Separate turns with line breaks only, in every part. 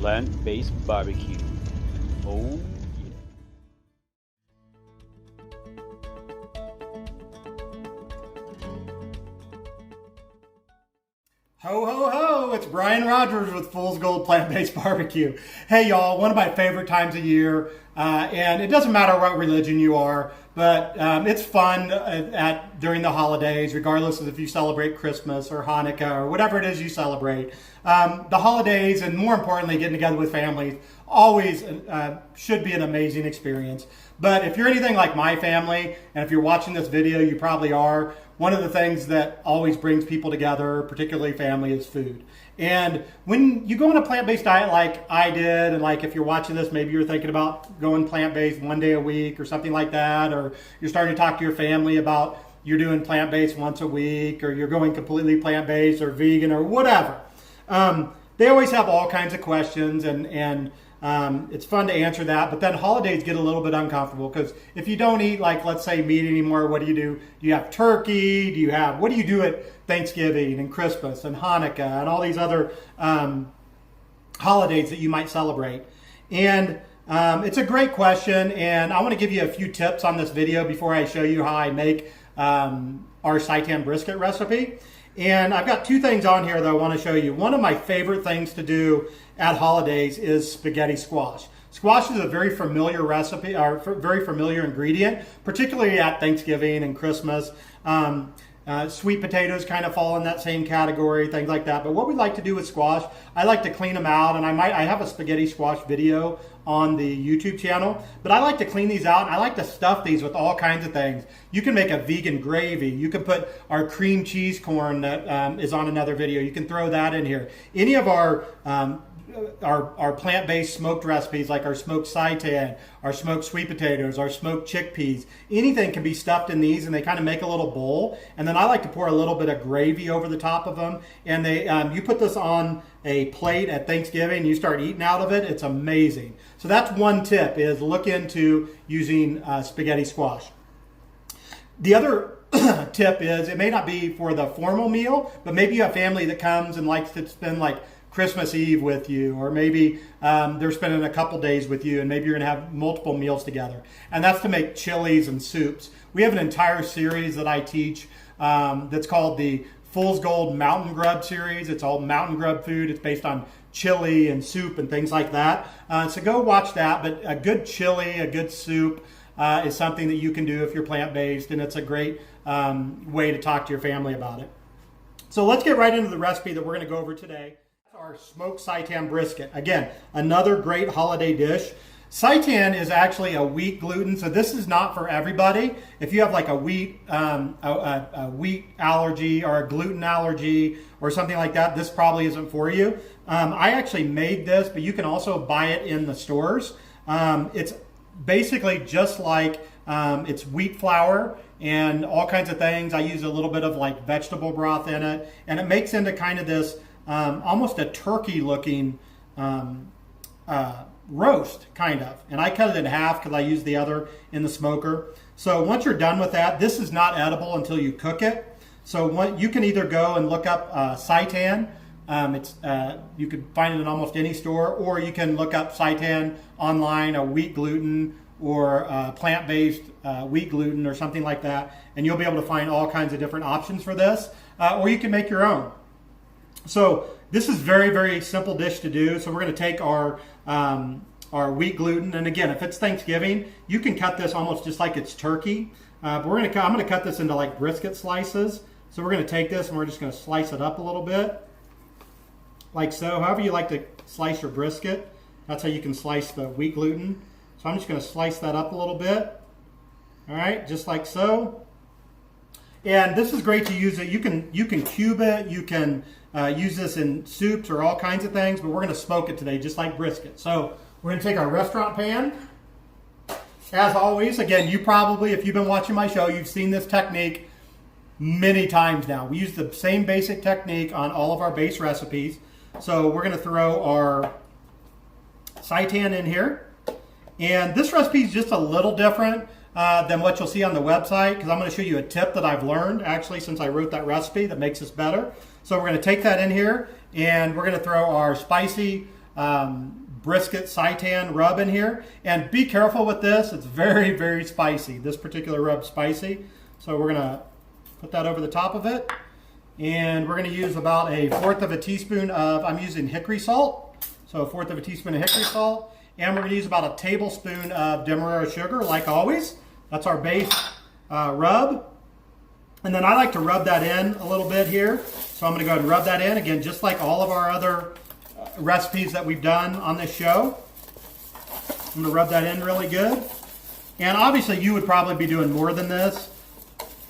plant-based barbecue. Oh yeah.
Ho, ho, ho! It's Brian Rogers with Fool's Gold Plant-Based Barbecue. Hey, y'all, one of my favorite times of year, and it doesn't matter what religion you are, but it's fun during the holidays, regardless of if you celebrate Christmas or Hanukkah or whatever it is you celebrate. The holidays, and more importantly, getting together with families, always should be an amazing experience. But if you're anything like my family, and if you're watching this video, you probably are, one of the things that always brings people together, particularly family, is food. And when you go on a plant-based diet like I did, and like if you're watching this, maybe you're thinking about going plant-based one day a week or something like that, or you're starting to talk to your family about you're doing plant-based once a week, or you're going completely plant-based or vegan or whatever. They always have all kinds of questions, and it's fun to answer that, but then holidays get a little bit uncomfortable because if you don't eat, like, let's say, meat anymore, what do you do? Do you have turkey? What do you do at Thanksgiving and Christmas and Hanukkah and all these other holidays that you might celebrate? And it's a great question, and I want to give you a few tips on this video before I show you how I make our SEITAN brisket recipe. And I've got two things on here that I want to show you. One of my favorite things to do at holidays is spaghetti squash. Squash is a very familiar recipe, or very familiar ingredient, particularly at Thanksgiving and Christmas. Sweet potatoes kind of fall in that same category, things like that. But what we like to do with squash, I like to clean them out, and I have a spaghetti squash video on the YouTube channel, but I like to clean these out, and I like to stuff these with all kinds of things. You can make a vegan gravy. You can put our cream cheese corn that is on another video. You can throw that in here. Any of our plant-based smoked recipes, like our smoked seitan, our smoked sweet potatoes, our smoked chickpeas, anything can be stuffed in these, and they kind of make a little bowl. And then I like to pour a little bit of gravy over the top of them. And you put this on a plate at Thanksgiving, you start eating out of it. It's amazing. So that's one tip, is look into using spaghetti squash. The other tip is, it may not be for the formal meal, but maybe you have family that comes and likes to spend like Christmas Eve with you, or maybe they're spending a couple days with you, and maybe you're going to have multiple meals together. And that's to make chilies and soups. We have an entire series that I teach that's called the Fool's Gold Mountain Grub series. It's all mountain grub food. It's based on chili and soup and things like that. So go watch that. But a good chili, a good soup is something that you can do if you're plant-based, and it's a great way to talk to your family about it. So let's get right into the recipe that we're going to go over today. Our smoked seitan brisket. Again, another great holiday dish. Seitan is actually a wheat gluten, so this is not for everybody. If you have like a wheat allergy or a gluten allergy or something like that, this probably isn't for you. I actually made this, but you can also buy it in the stores. It's basically just like it's wheat flour and all kinds of things. I use a little bit of like vegetable broth in it, and it makes into kind of this almost a turkey looking roast, kind of. And I cut it in half because I use the other in the smoker. So once you're done with that, this is not edible until you cook it. So you can either go and look up seitan. You can find it in almost any store, or you can look up seitan online, a wheat gluten or plant-based wheat gluten or something like that, and you'll be able to find all kinds of different options for this, or you can make your own. So this is very, very simple dish to do. So we're going to take our wheat gluten, and again, if it's Thanksgiving, you can cut this almost just like it's turkey. But I'm going to cut this into like brisket slices. So we're going to take this and we're just going to slice it up a little bit, like so. However you like to slice your brisket, that's how you can slice the wheat gluten. So I'm just going to slice that up a little bit. All right, just like so. And this is great to use it. You can cube it. You can use this in soups or all kinds of things, but we're going to smoke it today, just like brisket. So we're going to take our restaurant pan. As always, again, you probably, if you've been watching my show, you've seen this technique many times now. We use the same basic technique on all of our base recipes. So we're going to throw our seitan in here. And this recipe is just a little different than what you'll see on the website, because I'm going to show you a tip that I've learned actually since I wrote that recipe that makes this better. So we're going to take that in here, and we're going to throw our spicy brisket seitan rub in here. And be careful with this. It's very, very spicy. This particular rub's spicy. So we're going to put that over the top of it. And we're going to use about 1/4 of a teaspoon of, I'm using hickory salt. So 1/4 of a teaspoon of hickory salt. And we're going to use about a tablespoon of demerara sugar, like always. That's our base rub. And then I like to rub that in a little bit here. So I'm going to go ahead and rub that in, again, just like all of our other recipes that we've done on this show. I'm going to rub that in really good. And obviously you would probably be doing more than this,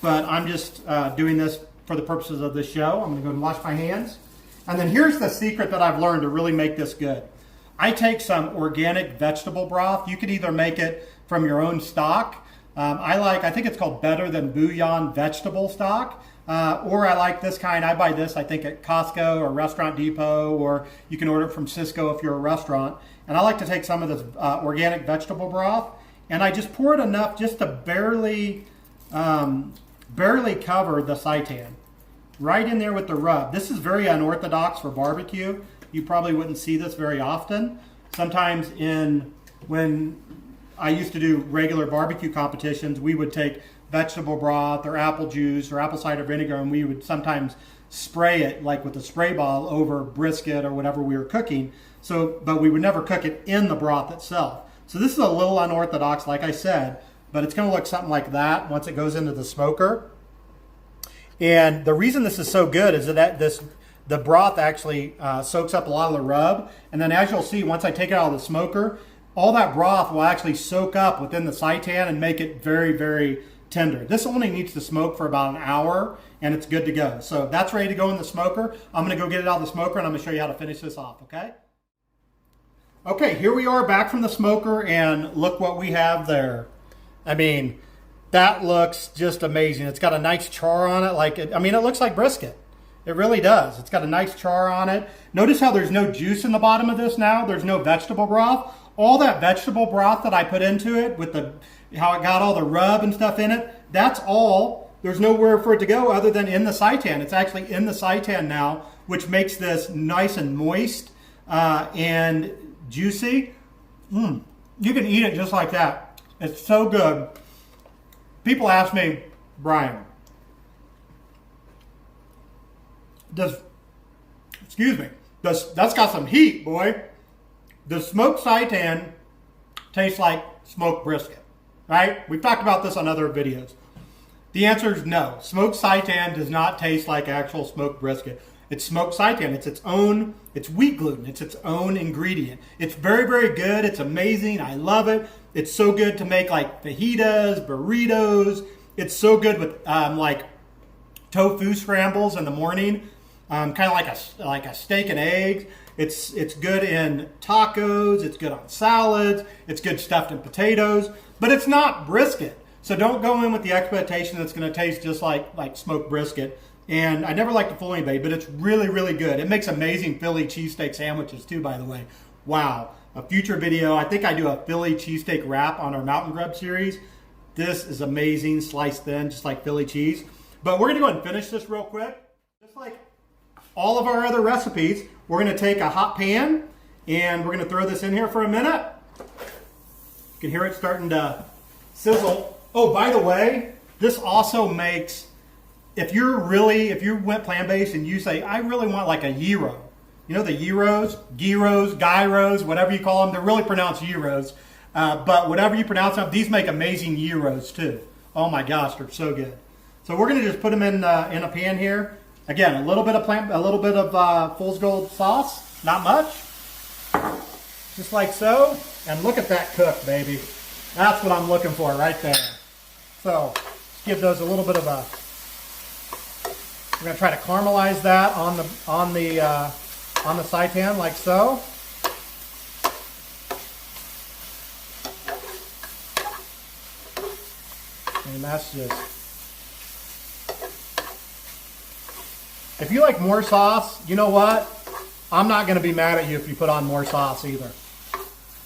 but I'm just doing this for the purposes of this show. I'm going to go ahead and wash my hands. And then here's the secret that I've learned to really make this good. I take some organic vegetable broth. You could either make it from your own stock. I think it's called Better Than Bouillon vegetable stock. Or I like this kind. I buy this, I think, at Costco or Restaurant Depot, or you can order it from Cisco if you're a restaurant. And I like to take some of this organic vegetable broth, and I just pour it enough just to barely cover the seitan. Right in there with the rub. This is very unorthodox for barbecue. You probably wouldn't see this very often. Sometimes when I used to do regular barbecue competitions, we would take vegetable broth or apple juice or apple cider vinegar, and we would sometimes spray it like with a spray ball over brisket or whatever we were cooking. But we would never cook it in the broth itself. So this is a little unorthodox, like I said, but it's going to look something like that once it goes into the smoker. And the reason this is so good is that the broth actually soaks up a lot of the rub. And then as you'll see, once I take it out of the smoker, all that broth will actually soak up within the seitan and make it very, very tender. This only needs to smoke for about an hour and it's good to go. So that's ready to go in the smoker. I'm going to go get it out of the smoker and I'm going to show you how to finish this off, okay? Okay, here we are back from the smoker and look what we have there. I mean, that looks just amazing. It's got a nice char on it. It looks like brisket. It really does. It's got a nice char on it. Notice how there's no juice in the bottom of this now. There's no vegetable broth. All that vegetable broth that I put into it with how it got all the rub and stuff in it, that's all. There's nowhere for it to go other than in the seitan. It's actually in the seitan now, which makes this nice and moist and juicy. You can eat it just like that. It's so good. People ask me, Brian, that's got some heat, boy. Does smoked seitan taste like smoked brisket? Right? We've talked about this on other videos. The answer is no. Smoked seitan does not taste like actual smoked brisket. It's smoked seitan. It's wheat gluten. It's its own ingredient. It's very, very good. It's amazing. I love it. It's so good to make like fajitas, burritos. It's so good with like tofu scrambles in the morning. Kind of like a steak and eggs. It's good in tacos. It's good on salads. It's good stuffed in potatoes. But it's not brisket. So don't go in with the expectation that it's going to taste just like smoked brisket. And I never like to fool anybody, but it's really, really good. It makes amazing Philly cheesesteak sandwiches too, by the way. Wow. A future video, I think I do a Philly cheesesteak wrap on our Mountain Grub series. This is amazing, sliced thin, just like Philly cheese. But we're going to go ahead and finish this real quick. Just like all of our other recipes, we're going to take a hot pan and we're going to throw this in here for a minute. You can hear it starting to sizzle. Oh, by the way, this also makes, if you went plant-based and you say, I really want like a gyro. You know the gyros, gyros, whatever you call them, they're really pronounced gyros. But whatever you pronounce them, these make amazing gyros too. Oh my gosh, they're so good. So we're going to just put them in a pan here. Again, a little bit of Fool's Gold sauce, not much, just like so. And look at that cook, baby. That's what I'm looking for right there. So let's give those a little bit of a. We're going to try to caramelize that on the seitan like so. And that's just. If you like more sauce, you know what? I'm not going to be mad at you if you put on more sauce either.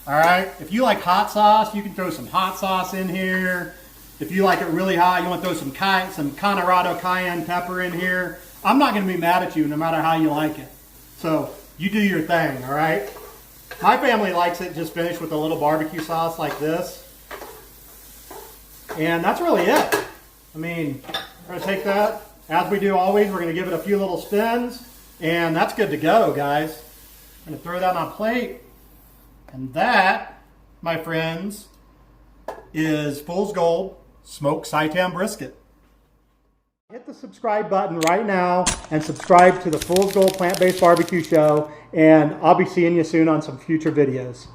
All right? If you like hot sauce, you can throw some hot sauce in here. If you like it really hot, you want to throw some Colorado cayenne pepper in here. I'm not going to be mad at you no matter how you like it. So you do your thing, all right? My family likes it just finished with a little barbecue sauce like this. And that's really it. I mean, we're going to take that, as we do always, we're going to give it a few little spins, and that's good to go, guys. I'm going to throw that on a plate. And that, my friends, is Fool's Gold smoked seitan brisket. Hit the subscribe button right now and subscribe to the Fool's Gold Plant-Based Barbecue Show, and I'll be seeing you soon on some future videos.